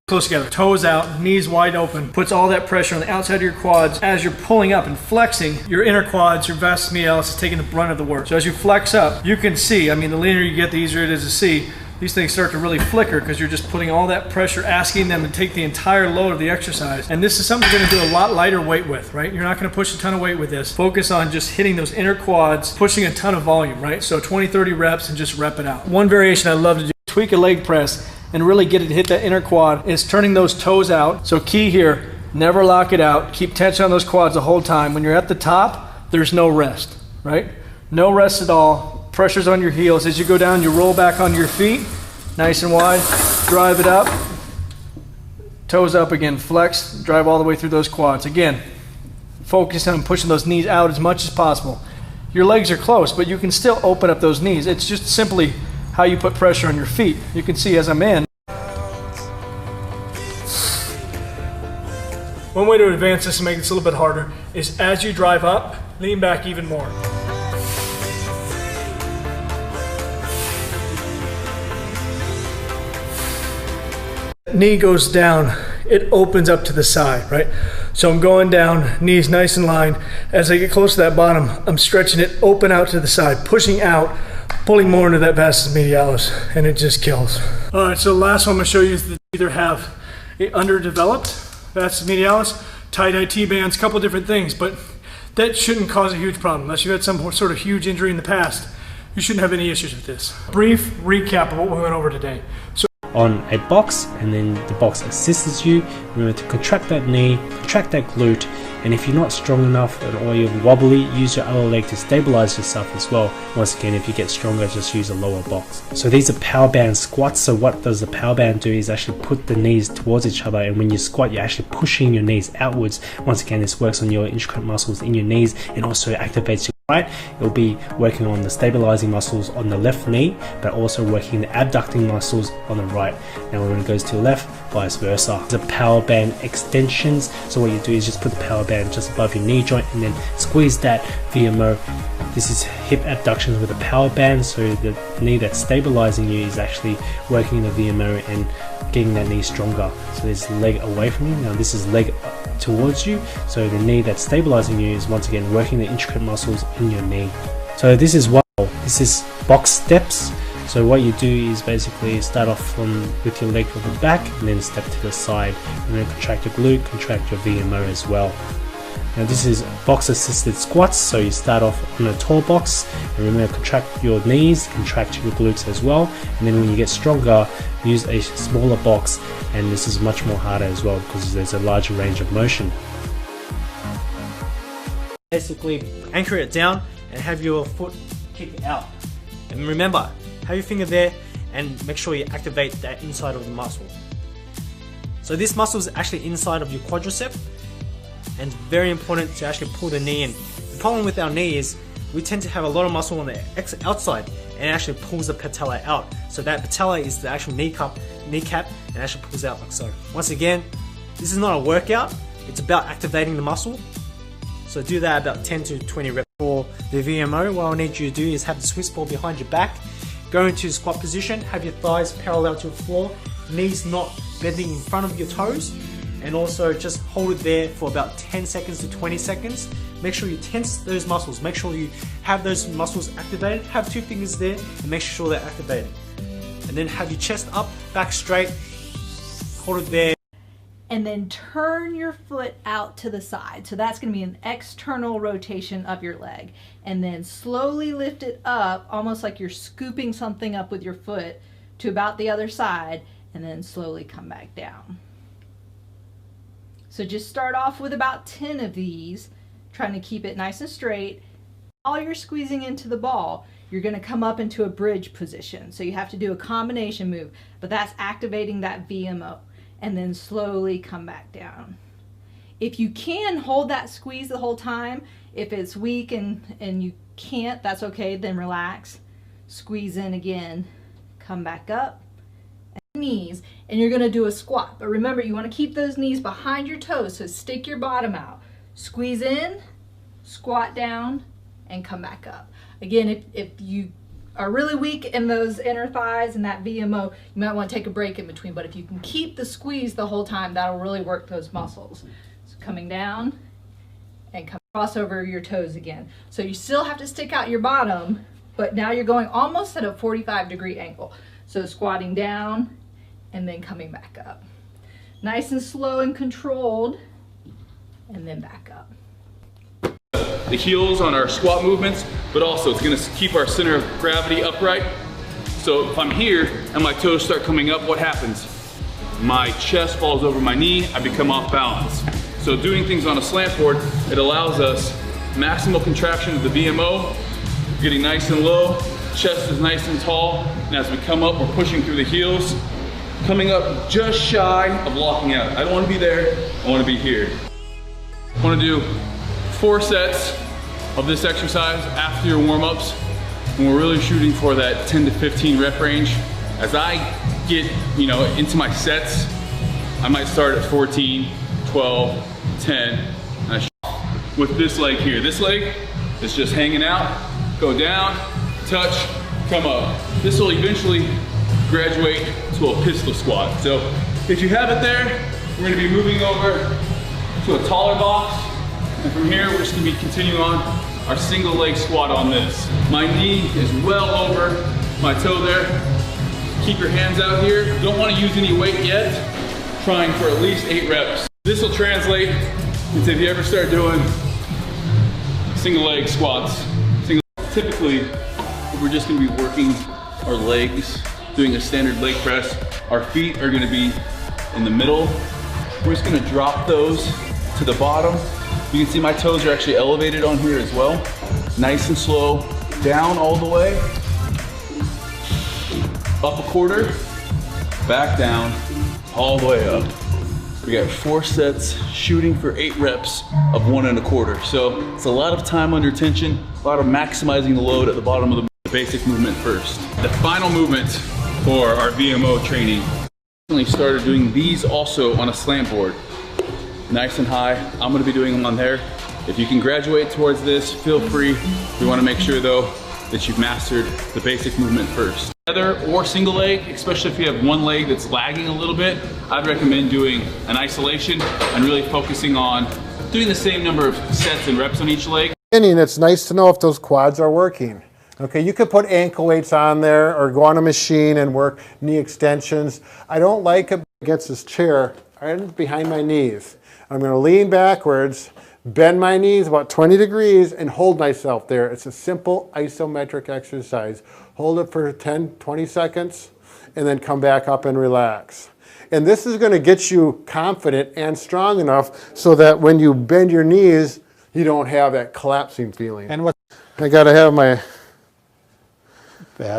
Close together, toes out, knees wide open, puts all that pressure on the outside of your quads. As you're pulling up and flexing, your inner quads, your vastus medialis is taking the brunt of the work. So as you flex up, you can see, I mean, the leaner you get, the easier it is to see. These things start to really flicker because you're just putting all that pressure, asking them to take the entire load of the exercise. And this is something you're gonna do a lot lighter weight with, right? You're not gonna push a ton of weight with this. Focus on just hitting those inner quads, pushing a ton of volume, right? So 20, 30 reps and just rep it out. One variation I love to do, tweak a leg press and really get it to hit that inner quad, is turning those toes out. So key here, never lock it out. Keep tension on those quads the whole time. When you're at the top, there's no rest, right? No rest at all. Pressure's on your heels. As you go down, you roll back on your feet, nice and wide, drive it up, toes up again, flex, drive all the way through those quads. Again, focus on pushing those knees out as much as possible. Your legs are close, but you can still open up those knees. It's just simply how you put pressure on your feet. You can see as I'm in. One way to advance this and make this a little bit harder is as you drive up, lean back even more. Knee goes down, it opens up to the side, right? So I'm going down, knees nice and lined. As I get close to that bottom, I'm stretching it open out to the side, pushing out, pulling more into that vastus medialis, and it just kills. All right, so the last one I'm gonna show you is that you either have a underdeveloped vastus medialis, tight IT bands, a couple different things, but that shouldn't cause a huge problem. Unless you had some sort of huge injury in the past, you shouldn't have any issues with this. Brief recap of what we went over today. So on a box, and then the box assists you. Remember to contract that knee, contract that glute, and if you're not strong enough or you're wobbly, use your other leg to stabilize yourself as well. Once again, if you get stronger, just use a lower box. So these are power band squats. So what does the power band do is actually put the knees towards each other, and when you squat, you're actually pushing your knees outwards. Once again, this works on your intricate muscles in your knees and also activates your right. It'll be working on the stabilizing muscles on the left knee, but also working the abducting muscles on the right. Now when it goes to the left, vice versa. The power band extensions. So what you do is just put the power band just above your knee joint and then squeeze that VMO. This is hip abductions with a power band, so the knee that's stabilizing you is actually working the VMO and getting that knee stronger. So there's leg away from you. Now this is leg towards you, so the knee that's stabilizing you is once again working the intricate muscles in your knee. So this is this is box steps. So what you do is basically start off with your leg from the back and then step to the side, and then contract your glute, contract your VMO as well. Now this is box assisted squats, so you start off on a tall box, and remember contract your knees, contract your glutes as well, and then when you get stronger, use a smaller box, and this is much more harder as well because there's a larger range of motion. Basically anchor it down and have your foot kick out, and remember, have your finger there and make sure you activate that inside of the muscle. So this muscle is actually inside of your quadricep, and it's very important to actually pull the knee in. The problem with our knee is we tend to have a lot of muscle on the outside, and it actually pulls the patella out. So that patella is the actual kneecap and actually pulls out like so. Once again, this is not a workout, it's about activating the muscle. So do that about 10 to 20 reps. For the VMO, what I need you to do is have the Swiss ball behind your back, go into squat position, have your thighs parallel to the floor, knees not bending in front of your toes, and also just hold it there for about 10 seconds to 20 seconds. Make sure you tense those muscles, make sure you have those muscles activated, have two fingers there and make sure they're activated. And then have your chest up, back straight, hold it there. and then turn your foot out to the side. So that's going to be an external rotation of your leg. And then slowly lift it up, almost like you're scooping something up with your foot to about the other side, and then slowly come back down. So just start off with about 10 of these, trying to keep it nice and straight. While you're squeezing into the ball, you're going to come up into a bridge position. So you have to do a combination move, but that's activating that VMO, and then slowly come back down. If you can hold that squeeze the whole time, if it's weak and you can't, that's okay, then relax. Squeeze in again, come back up, and knees, and you're going to do a squat. But remember, you want to keep those knees behind your toes, so stick your bottom out. Squeeze in, squat down, and come back up. Again, if you are really weak in those inner thighs and that VMO, you might want to take a break in between. But if you can keep the squeeze the whole time, that'll really work those muscles. So coming down and come across over your toes again. So you still have to stick out your bottom, but now you're going almost at a 45-degree angle. So squatting down and then coming back up. Nice and slow and controlled, and then back up. The heels on our squat movements, but also it's gonna keep our center of gravity upright. So if I'm here and my toes start coming up, what happens? My chest falls over my knee, I become off balance. So doing things on a slant board, it allows us maximal contraction of the VMO, getting nice and low, chest is nice and tall, and as we come up, we're pushing through the heels, coming up just shy of locking out. I don't wanna be there, I wanna be here. I wanna do 4 sets of this exercise after your warm-ups, and we're really shooting for that 10 to 15 rep range. As I get, into my sets, I might start at 14, 12, 10, and with this leg here. This leg is just hanging out, go down, touch, come up. This will eventually graduate to a pistol squat. So if you have it there, we're gonna be moving over to a taller box. And from here, we're just gonna be continuing on our single leg squat on this. My knee is well over my toe there. Keep your hands out here. Don't wanna use any weight yet. Trying for at least 8 reps. This will translate into if you ever start doing single leg squats. Typically, we're just gonna be working our legs, doing a standard leg press. Our feet are gonna be in the middle. We're just gonna drop those to the bottom. You can see my toes are actually elevated on here as well. Nice and slow, down all the way, up a quarter, back down, all the way up. We got 4 sets, shooting for 8 reps of 1 1/4. So it's a lot of time under tension, a lot of maximizing the load at the bottom of the basic movement first. The final movement for our VMO training, we started doing these also on a slant board. Nice and high. I'm gonna be doing them on there. If you can graduate towards this, feel free. We wanna make sure though that you've mastered the basic movement first. Together or single leg, especially if you have one leg that's lagging a little bit, I'd recommend doing an isolation and really focusing on doing the same number of sets and reps on each leg. And it's nice to know if those quads are working. Okay, you could put ankle weights on there or go on a machine and work knee extensions. I don't like it against this chair right behind my knees. I'm going to lean backwards, bend my knees about 20 degrees, and hold myself there. It's a simple isometric exercise. Hold it for 10, 20 seconds, and then come back up and relax. And this is going to get you confident and strong enough so that when you bend your knees, you don't have that collapsing feeling. And what? I got to have my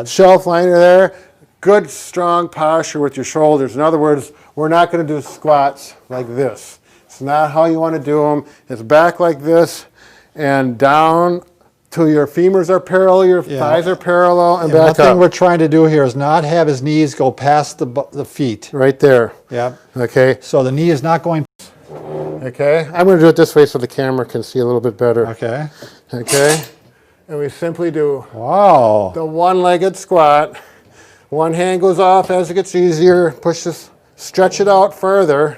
shelf liner there. Good, strong posture with your shoulders. In other words, we're not going to do squats like this. It's not how you want to do them. It's back like this and down till your femurs are parallel, your thighs are parallel, and back up. One thing we're trying to do here is not have his knees go past the feet. Right there. Yeah. Okay. So the knee is not going. Okay. I'm going to do it this way so the camera can see a little bit better. Okay. Okay. And we simply do Wow. the one-legged squat. One hand goes off as it gets easier. Push this, stretch it out further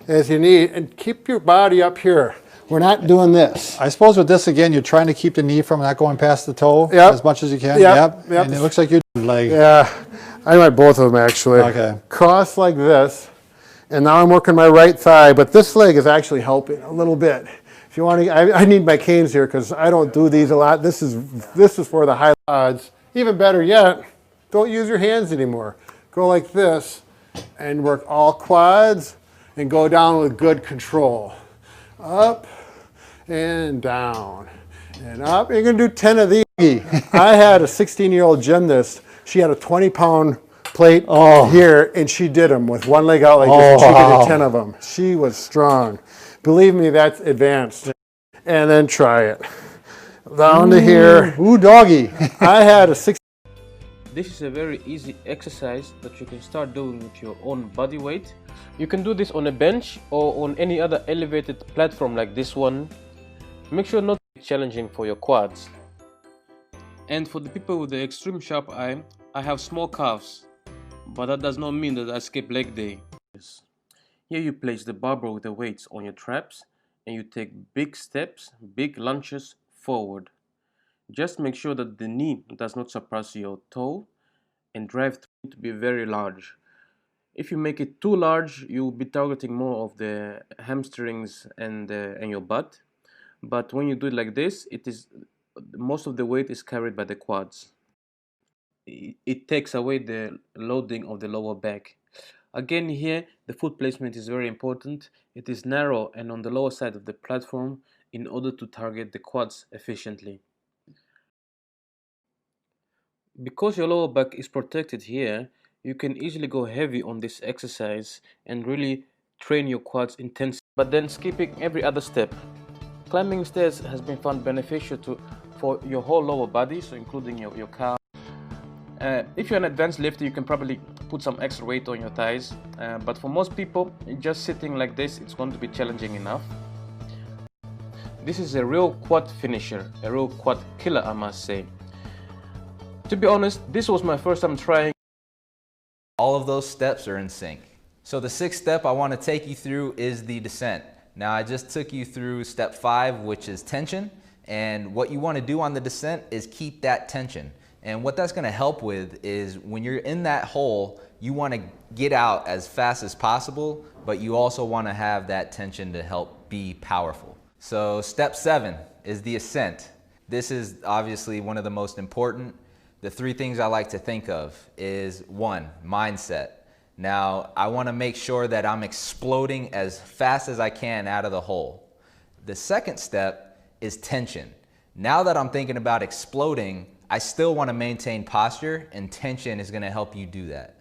as you need, and keep your body up here. We're not doing this. I suppose with this again, you're trying to keep the knee from not going past the toe as much as you can. Yep. And it looks like you're leg. Yeah, I might both of them actually. Okay. Cross like this, And now I'm working my right thigh, but this leg is actually helping a little bit. If you want to, I need my canes here because I don't do these a lot. This is for the high quads. Even better yet, don't use your hands anymore. Go like this and work all quads and go down with good control. Up and down and up. You're going to do 10 of these. I had a 16-year-old gymnast. She had a 20-pound plate here, and she did them with one leg out like this, and she did 10 of them. She was strong. Believe me, that's advanced. And then try it. Down to here. Ooh, doggy. I had a 16. This is a very easy exercise that you can start doing with your own body weight. You can do this on a bench or on any other elevated platform like this one. Make sure not to be challenging for your quads. And for the people with the extreme sharp eye, I have small calves, but that does not mean that I skip leg day. Here you place the barbell with the weights on your traps and you take big steps, big lunges forward. Just make sure that the knee does not surpass your toe and drive to be very large. If you make it too large, you'll be targeting more of the hamstrings and your butt. But when you do it like this, most of the weight is carried by the quads. It takes away the loading of the lower back. Again, here the foot placement is very important. It is narrow and on the lower side of the platform in order to target the quads efficiently. Because your lower back is protected here, you can easily go heavy on this exercise and really train your quads intensely, but then skipping every other step. Climbing stairs has been found beneficial for your whole lower body, so including your calf. If you're an advanced lifter, you can probably put some extra weight on your thighs, but for most people, just sitting like this, it's going to be challenging enough. This is a real quad finisher, a real quad killer, I must say. To be honest, this was my first time trying. All of those steps are in sync. So the sixth step I want to take you through is the descent. Now I just took you through step 5, which is tension, and what you want to do on the descent is keep that tension. And what that's going to help with is when you're in that hole, you want to get out as fast as possible, but you also want to have that tension to help be powerful. So step 7 is the ascent. This is obviously one of the most important. The 3 things I like to think of is 1, mindset. Now, I want to make sure that I'm exploding as fast as I can out of the hole. The second step is tension. Now that I'm thinking about exploding, I still want to maintain posture, and tension is going to help you do that.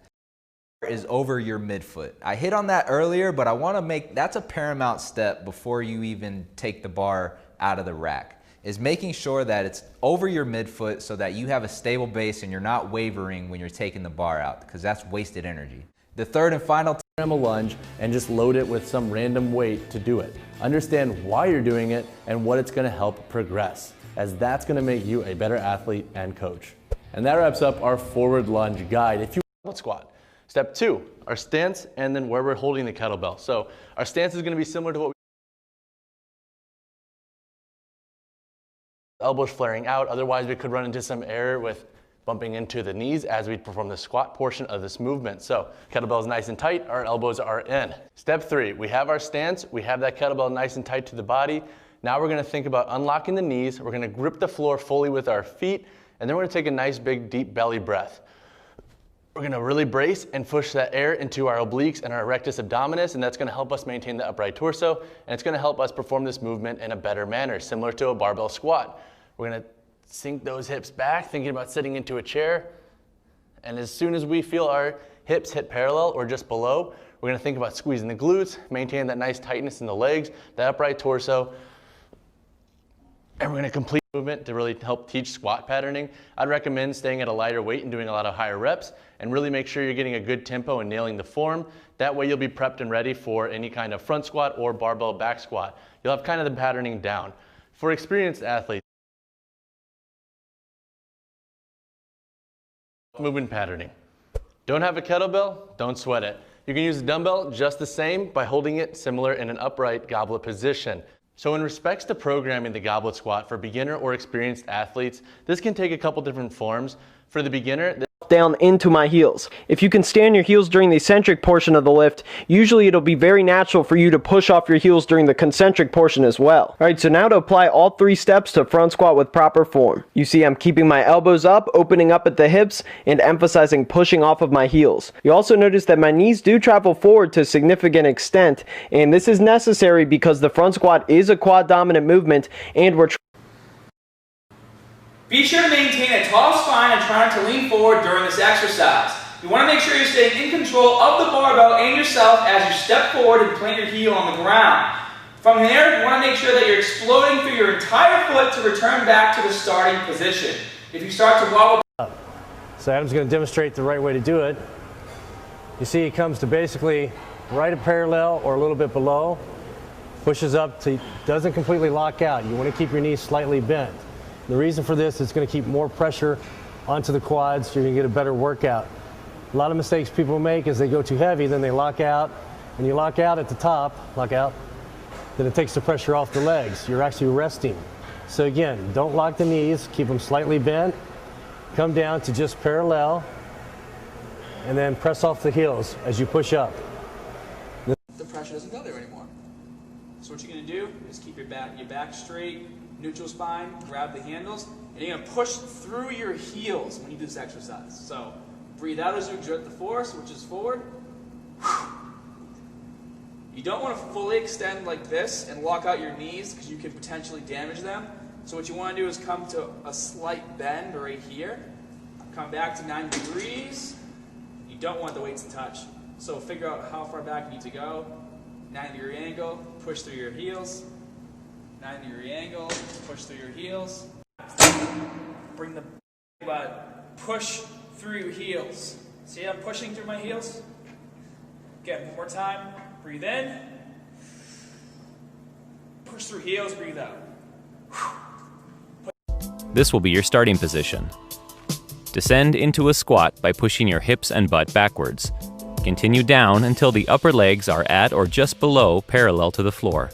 Is over your midfoot. I hit on that earlier, but I want to make, that's a paramount step before you even take the bar out of the rack, is making sure that it's over your midfoot so that you have a stable base and you're not wavering when you're taking the bar out, because that's wasted energy. The third and final a lunge and just load it with some random weight to do it. Understand why you're doing it and what it's going to help progress, as that's going to make you a better athlete and coach. And that wraps up our forward lunge guide. If you want squat. Step 2, our stance, and then where we're holding the kettlebell. So our stance is going to be similar to what elbows flaring out. Otherwise, we could run into some error with bumping into the knees as we perform the squat portion of this movement. So kettlebell is nice and tight, our elbows are in. Step 3, we have our stance, we have that kettlebell nice and tight to the body. Now we're gonna think about unlocking the knees, we're gonna grip the floor fully with our feet, and then we're gonna take a nice big deep belly breath. We're gonna really brace and push that air into our obliques and our rectus abdominis, and that's gonna help us maintain the upright torso, and it's gonna help us perform this movement in a better manner, similar to a barbell squat. We're gonna sink those hips back, thinking about sitting into a chair. And as soon as we feel our hips hit parallel or just below, we're gonna think about squeezing the glutes, maintaining that nice tightness in the legs, that upright torso. And we're gonna complete the movement to really help teach squat patterning. I'd recommend staying at a lighter weight and doing a lot of higher reps, and really make sure you're getting a good tempo and nailing the form. That way you'll be prepped and ready for any kind of front squat or barbell back squat. You'll have kind of the patterning down. For experienced athletes, movement patterning. Don't have a kettlebell? Don't sweat it. You can use a dumbbell just the same by holding it similar in an upright goblet position. So in respects to programming the goblet squat for beginner or experienced athletes, this can take a couple different forms. For the beginner, down into my heels. If you can stand your heels during the eccentric portion of the lift, usually it'll be very natural for you to push off your heels during the concentric portion as well. Alright, so now to apply all 3 steps to front squat with proper form. You see I'm keeping my elbows up, opening up at the hips, and emphasizing pushing off of my heels. You also notice that my knees do travel forward to a significant extent, and this is necessary because the front squat is a quad dominant movement, and we're Be sure to maintain a tall spine and try not to lean forward during this exercise. You want to make sure you're staying in control of the barbell and yourself as you step forward and plant your heel on the ground. From there, you want to make sure that you're exploding through your entire foot to return back to the starting position. If you start to wobble... So Adam's going to demonstrate the right way to do it. You see he comes to basically right at parallel or a little bit below, pushes up, to, doesn't completely lock out. You want to keep your knees slightly bent. The reason for this is it's going to keep more pressure onto the quads. You're going to get a better workout. A lot of mistakes people make is they go too heavy, then they lock out. When you lock out at the top, lock out, then it takes the pressure off the legs. You're actually resting. So again, don't lock the knees, keep them slightly bent, come down to just parallel, and then press off the heels as you push up. The pressure doesn't go there anymore. So what you're going to do is keep your back straight, neutral spine, grab the handles, and you're going to push through your heels when you do this exercise. So breathe out as you exert the force, which is forward. You don't want to fully extend like this and lock out your knees because you can potentially damage them. So what you want to do is come to a slight bend right here. Come back to 90 degrees. You don't want the weights to touch. So figure out how far back you need to go. 90-degree angle, push through your heels. 90-degree angle, push through your heels. Bring the butt, push through your heels. See, I'm pushing through my heels. Again, one more time. Breathe in. Push through heels, breathe out. This will be your starting position. Descend into a squat by pushing your hips and butt backwards. Continue down until the upper legs are at or just below parallel to the floor.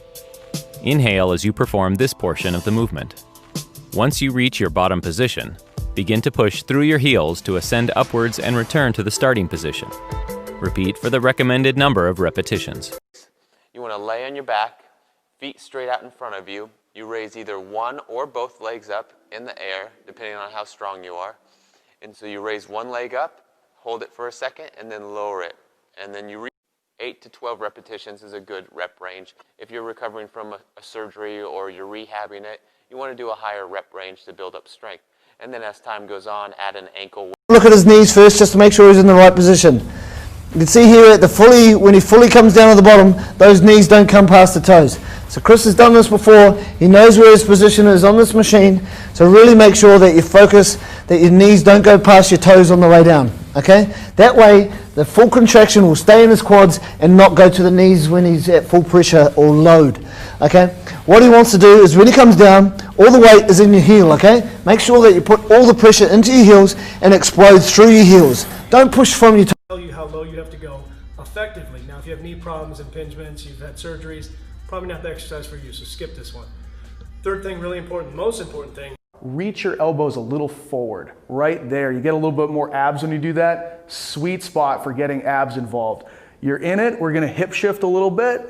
Inhale as you perform this portion of the movement. Once you reach your bottom position, begin to push through your heels to ascend upwards and return to the starting position. Repeat for the recommended number of repetitions. You want to lay on your back, feet straight out in front of you. You raise either one or both legs up in the air, depending on how strong you are. And so you raise one leg up, hold it for a second, and then lower it. And then you reach 8 to 12 repetitions is a good rep range. If you're recovering from a surgery or you're rehabbing it, you want to do a higher rep range to build up strength. And then as time goes on, add an ankle. Look at his knees first just to make sure he's in the right position. You can see here at the when he fully comes down to the bottom, those knees don't come past the toes. So Chris has done this before. He knows where his position is on this machine. So really make sure that you focus, that your knees don't go past your toes on the way down. Okay? That way, the full contraction will stay in his quads and not go to the knees when he's at full pressure or load. Okay? What he wants to do is when he comes down, all the weight is in your heel. Okay? Make sure that you put all the pressure into your heels and explode through your heels. Don't push from your toes. Tell you how low you have to go effectively. Now, if you have knee problems, impingements, you've had surgeries, probably not the exercise for you, so skip this one. Third thing, really important, most important thing. Reach your elbows a little forward, right there. You get a little bit more abs when you do that. Sweet spot for getting abs involved. You're in it, we're gonna hip shift a little bit.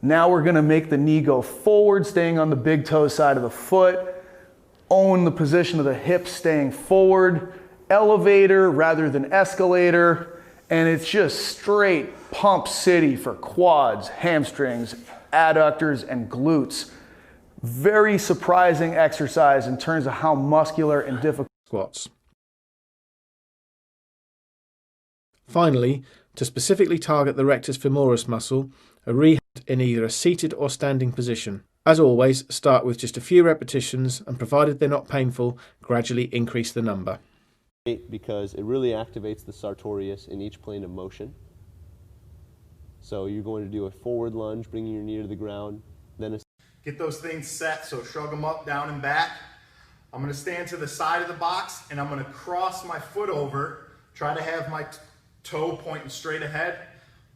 Now we're gonna make the knee go forward, staying on the big toe side of the foot. Own the position of the hips, staying forward. Elevator rather than escalator. And it's just straight pump city for quads, hamstrings, adductors, and glutes. Very surprising exercise in terms of how muscular and difficult. Squats. Finally, to specifically target the rectus femoris muscle, a rehab in either a seated or standing position. As always, start with just a few repetitions and provided they're not painful, gradually increase the number. Because it really activates the sartorius in each plane of motion. So you're going to do a forward lunge, bringing your knee to the ground, then a... Get those things set, so shrug them up, down, and back. I'm going to stand to the side of the box, and I'm going to cross my foot over, try to have my toe pointing straight ahead,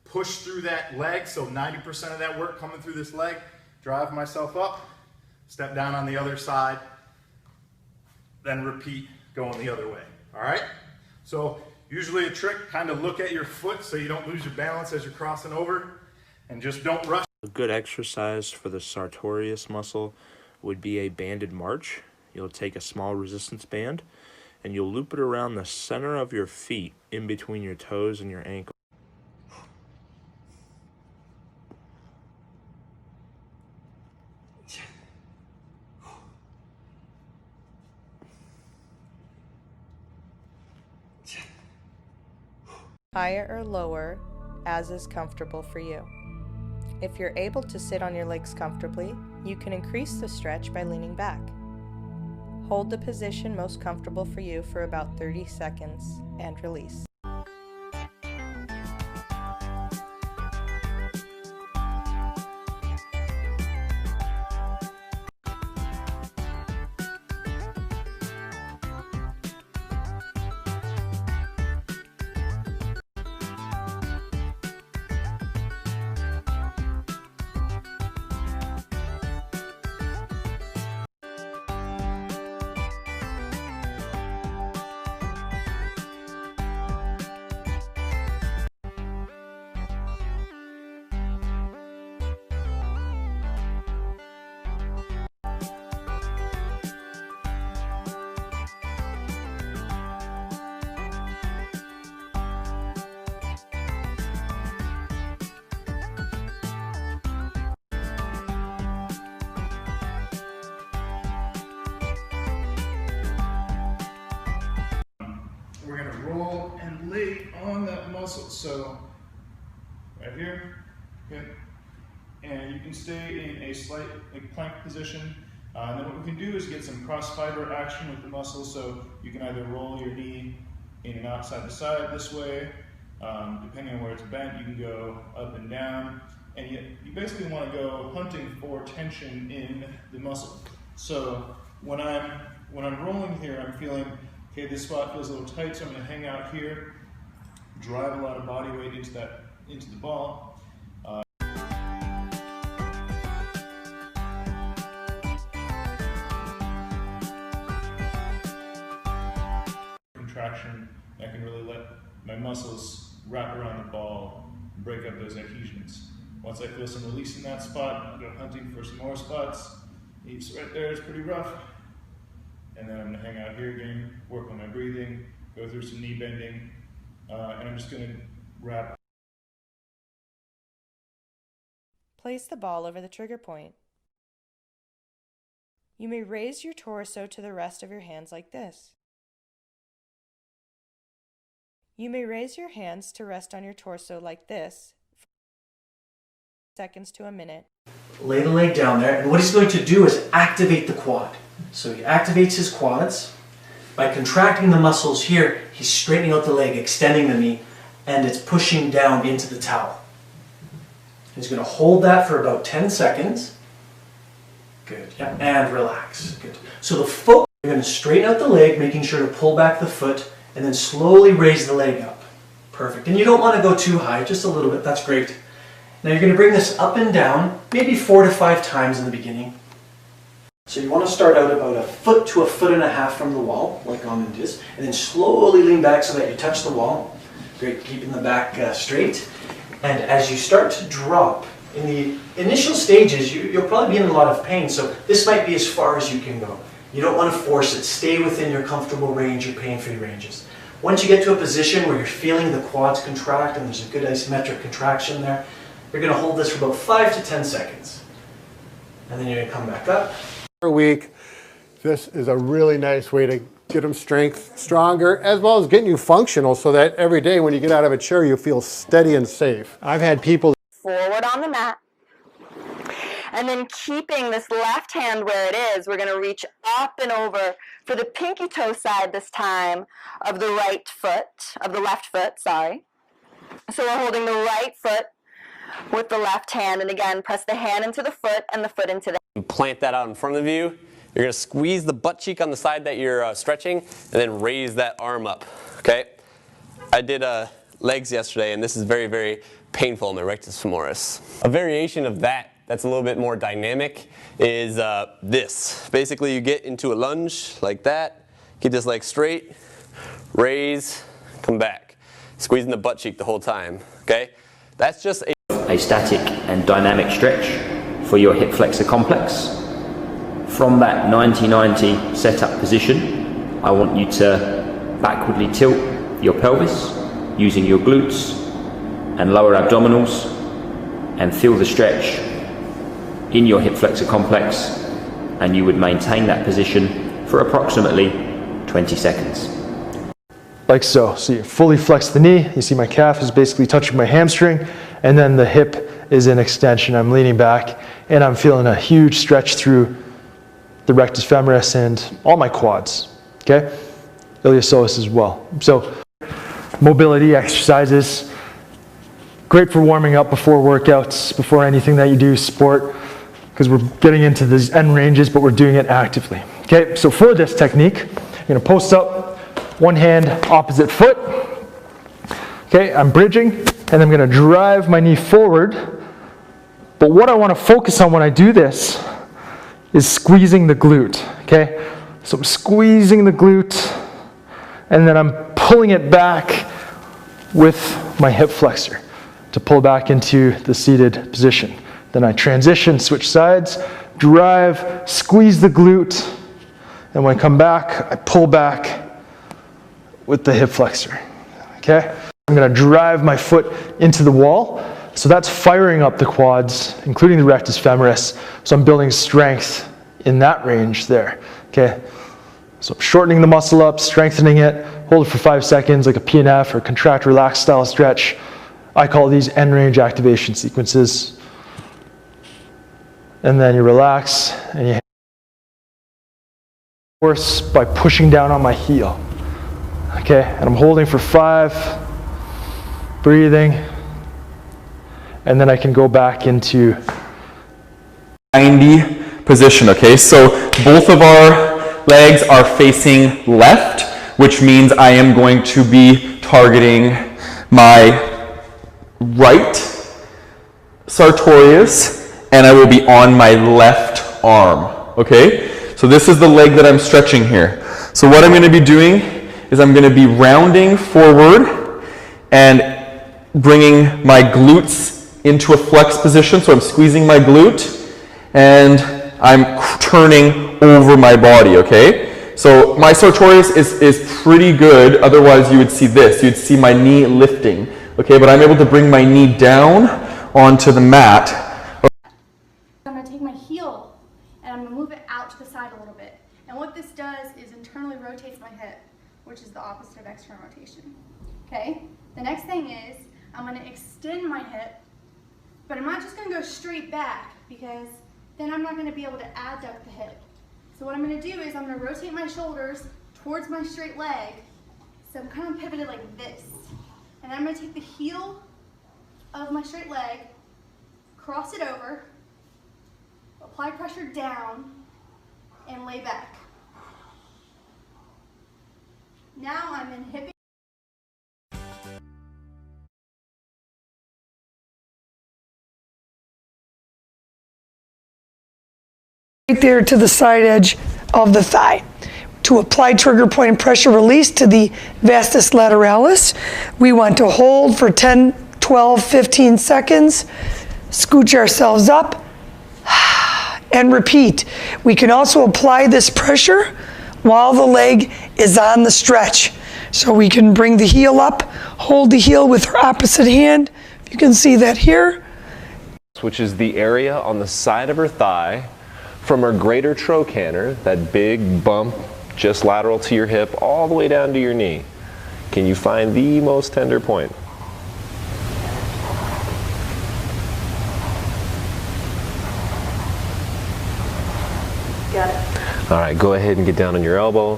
push through that leg, so 90% of that work coming through this leg, drive myself up, step down on the other side, then repeat going the other way. All right? So usually a trick, kind of look at your foot so you don't lose your balance as you're crossing over, and just don't rush. A good exercise for the sartorius muscle would be a banded march. You'll take a small resistance band and you'll loop it around the center of your feet in between your toes and your ankle. Higher or lower, as is comfortable for you. If you're able to sit on your legs comfortably, you can increase the stretch by leaning back. Hold the position most comfortable for you for about 30 seconds and release. We're gonna roll and lay on that muscle. So right here, okay. And you can stay in a slight plank position. And then what we can do is get some cross fiber action with the muscle. So you can either roll your knee in and out side to side this way. Depending on where it's bent, you can go up and down. And you basically want to go hunting for tension in the muscle. So when I'm rolling here, I'm feeling, okay, this spot feels a little tight, so I'm going to hang out here, drive a lot of body weight into the ball. Contraction, I can really let my muscles wrap around the ball and break up those adhesions. Once I feel some release in that spot, I'll go hunting for some more spots. Each right there is pretty rough. And then I'm gonna hang out here again, work on my breathing, go through some knee bending, and I'm just gonna wrap. Place the ball over the trigger point. You may raise your torso to the rest of your hands like this. You may raise your hands to rest on your torso like this for seconds to a minute. Lay the leg down there, and what he's going to do is activate the quad. So he activates his quads. By contracting the muscles here, he's straightening out the leg, extending the knee, and it's pushing down into the towel. He's going to hold that for about 10 seconds. Good. Yeah. And relax. Good. So the focus, you're going to straighten out the leg, making sure to pull back the foot, and then slowly raise the leg up. Perfect. And you don't want to go too high, just a little bit. That's great. Now you're going to bring this up and down, maybe 4 to 5 times in the beginning. So you want to start out about 1 foot to 1.5 feet from the wall, like Anand is, and then slowly lean back so that you touch the wall. Great, keeping the back straight. And as you start to drop, in the initial stages, you'll probably be in a lot of pain, so this might be as far as you can go. You don't want to force it. Stay within your comfortable range, your pain-free ranges. Once you get to a position where you're feeling the quads contract and there's a good isometric contraction there, you're going to hold this for about 5 to 10 seconds. And then you're going to come back up. Per week, this is a really nice way to get them strength stronger, as well as getting you functional so that every day when you get out of a chair, you feel steady and safe. I've had people forward on the mat. And then keeping this left hand where it is, we're going to reach up and over for the pinky toe side this time of the right foot, of the left foot, sorry. So we're holding the right foot with the left hand, and again, press the hand into the foot and the foot into the Plant that out in front of you. You're going to squeeze the butt cheek on the side that you're stretching, and then raise that arm up, okay? I did legs yesterday, and this is very, very painful in my rectus femoris. A variation of that that's a little bit more dynamic is this. Basically, you get into a lunge like that, keep this leg straight, raise, come back. Squeezing the butt cheek the whole time, okay? That's just a static and dynamic stretch for your hip flexor complex. From that 90-90 setup position, I want you to backwardly tilt your pelvis using your glutes and lower abdominals and feel the stretch in your hip flexor complex, and you would maintain that position for approximately 20 seconds. Like so. So you fully flex the knee, you see my calf is basically touching my hamstring, and then the hip is in extension. I'm leaning back and I'm feeling a huge stretch through the rectus femoris and all my quads, okay? Iliopsoas as well. So mobility exercises, great for warming up before workouts, before anything that you do, sport, because we're getting into these end ranges, but we're doing it actively. Okay, so for this technique, you're gonna post up, one hand, opposite foot. Okay, I'm bridging, and I'm gonna drive my knee forward. But what I wanna focus on when I do this is squeezing the glute, okay? So I'm squeezing the glute, and then I'm pulling it back with my hip flexor to pull back into the seated position. Then I transition, switch sides, drive, squeeze the glute, and when I come back, I pull back with the hip flexor, okay? I'm gonna drive my foot into the wall, so that's firing up the quads, including the rectus femoris, so I'm building strength in that range there, okay? So I'm shortening the muscle up, strengthening it, hold it for 5 seconds like a PNF or contract relax style stretch. I call these end range activation sequences. And then you relax and you force by pushing down on my heel. Okay, and I'm holding for 5, breathing, and then I can go back into 90 position, okay? So both of our legs are facing left, which means I am going to be targeting my right sartorius, and I will be on my left arm, okay? So this is the leg that I'm stretching here. So what I'm going to be doing is I'm going to be rounding forward and bringing my glutes into a flex position. So I'm squeezing my glute and I'm turning over my body, okay? So my sartorius is pretty good. Otherwise you would see this. You'd see my knee lifting, okay? But I'm able to bring my knee down onto the mat. I'm going to take my heel and I'm going to move it out to the side a little bit. And what this does is internally rotates my hip, which is the opposite of external rotation. Okay? The next thing is I'm going to extend my hip, but I'm not just going to go straight back because then I'm not going to be able to adduct the hip. So what I'm going to do is I'm going to rotate my shoulders towards my straight leg. So I'm kind of pivoted like this. And I'm going to take the heel of my straight leg, cross it over, apply pressure down, and lay back. Now I'm in hip. Right there to the side edge of the thigh. To apply trigger point and pressure release to the vastus lateralis, we want to hold for 10, 12, 15 seconds, scooch ourselves up, and repeat. We can also apply this pressure while the leg is on the stretch. So we can bring the heel up, hold the heel with our opposite hand. You can see that here. Which is the area on the side of her thigh from her greater trochanter, that big bump just lateral to your hip, all the way down to your knee. Can you find the most tender point? Got it. All right, go ahead and get down on your elbow.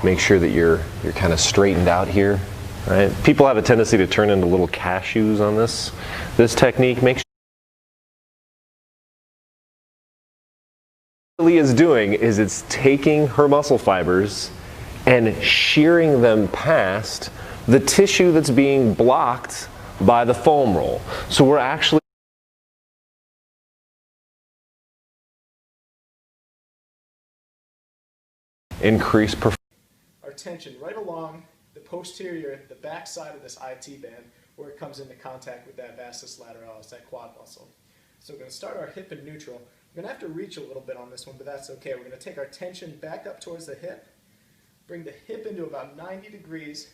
Make sure that you're kind of straightened out here. Right? People have a tendency to turn into little cashews on this technique. Make sure what Leah is doing is it's taking her muscle fibers and shearing them past the tissue that's being blocked by the foam roll. So we're actually increase performance. Our tension right along the posterior, the back side of this IT band, where it comes into contact with that vastus lateralis, that quad muscle. So we're going to start our hip in neutral. We're going to have to reach a little bit on this one, but that's okay. We're going to take our tension back up towards the hip, bring the hip into about 90 degrees.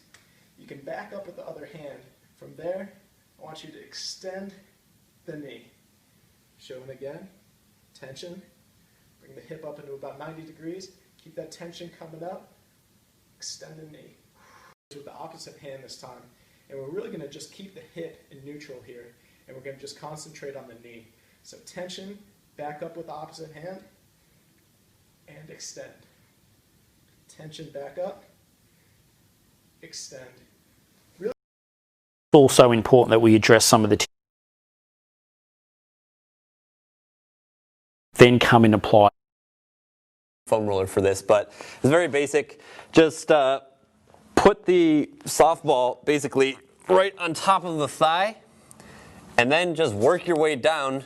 You can back up with the other hand. From there, I want you to extend the knee. Show them again. Tension. Bring the hip up into about 90 degrees. Keep that tension coming up. Extend the knee. With the opposite hand this time. And we're really going to just keep the hip in neutral here. And we're going to just concentrate on the knee. So tension, back up with the opposite hand, and extend. Tension back up, extend. Really. It's also important that we address some of the then come and apply foam roller for this, but it's very basic. Just put the softball basically right on top of the thigh, and then just work your way down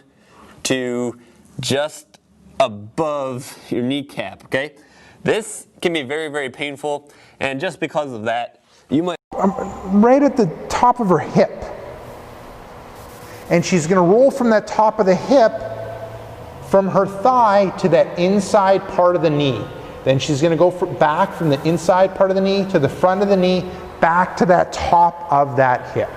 to just above your kneecap, okay? This can be very, very painful, and just because of that, you might... right at the top of her hip. And she's going to roll from that top of the hip, from her thigh to that inside part of the knee. Then she's going to go back from the inside part of the knee to the front of the knee, back to that top of that hip.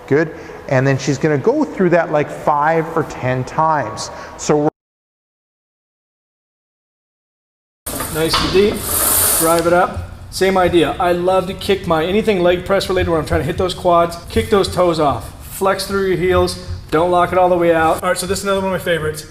Good? And then she's going to go through that like 5 or 10 times. So nice and deep. Drive it up. Same idea. I love to kick anything leg press related where I'm trying to hit those quads, kick those toes off. Flex through your heels. Don't lock it all the way out. All right, so this is another one of my favorites.